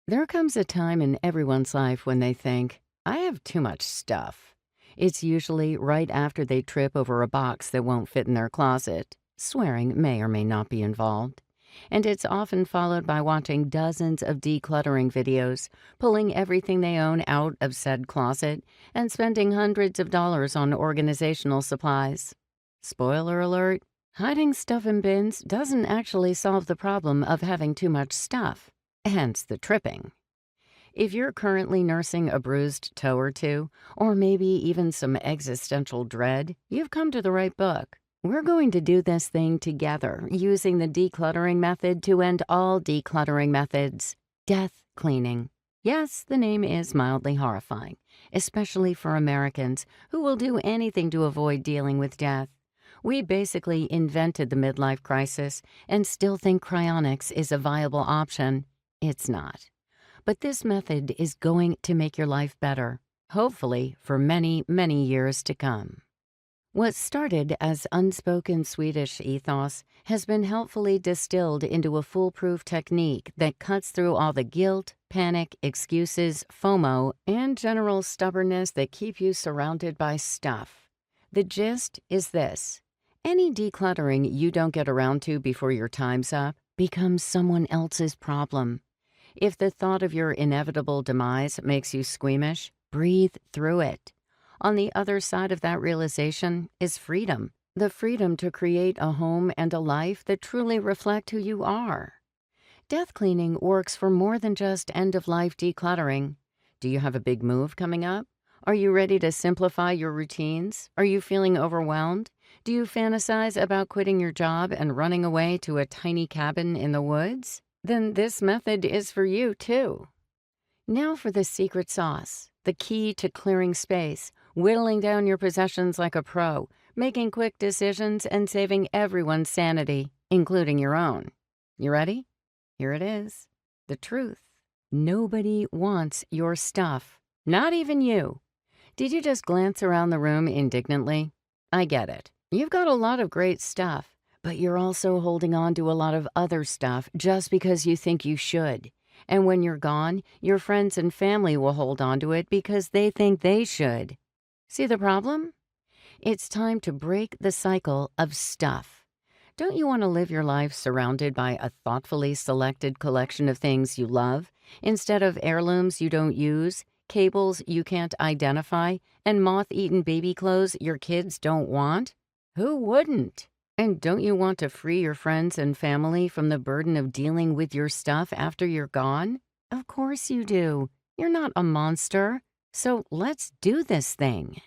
There comes a time in everyone's life when they think, I have too much stuff. It's usually right after they trip over a box that won't fit in their closet. Swearing may or may not be involved. And it's often followed by watching dozens of decluttering videos, pulling everything they own out of said closet, and spending hundreds of dollars on organizational supplies. Spoiler alert, hiding stuff in bins doesn't actually solve the problem of having too much stuff, hence the tripping. If you're currently nursing a bruised toe or two, or maybe even some existential dread, you've come to the right book. We're going to do this thing together using the decluttering method to end all decluttering methods, death cleaning. Yes, the name is mildly horrifying, especially for Americans who will do anything to avoid dealing with death. We basically invented the midlife crisis and still think cryonics is a viable option. It's not. But this method is going to make your life better, hopefully for many, many years to come. What started as unspoken Swedish ethos has been helpfully distilled into a foolproof technique that cuts through all the guilt, panic, excuses, FOMO, and general stubbornness that keep you surrounded by stuff. The gist is this: any decluttering you don't get around to before your time's up becomes someone else's problem. If the thought of your inevitable demise makes you squeamish, breathe through it. On the other side of that realization is freedom. The freedom to create a home and a life that truly reflect who you are. Death cleaning works for more than just end-of-life decluttering. Do you have a big move coming up? Are you ready to simplify your routines? Are you feeling overwhelmed? Do you fantasize about quitting your job and running away to a tiny cabin in the woods? Then this method is for you, too. Now for the secret sauce, the key to clearing space, whittling down your possessions like a pro, making quick decisions, and saving everyone's sanity, including your own. You ready? Here it is. The truth. Nobody wants your stuff. Not even you. Did you just glance around the room indignantly? I get it. You've got a lot of great stuff, but you're also holding on to a lot of other stuff just because you think you should. And when you're gone, your friends and family will hold on to it because they think they should. See the problem? It's time to break the cycle of stuff. Don't you want to live your life surrounded by a thoughtfully selected collection of things you love, instead of heirlooms you don't use, cables you can't identify, and moth-eaten baby clothes your kids don't want? Who wouldn't? And don't you want to free your friends and family from the burden of dealing with your stuff after you're gone? Of course you do. You're not a monster. So let's do this thing.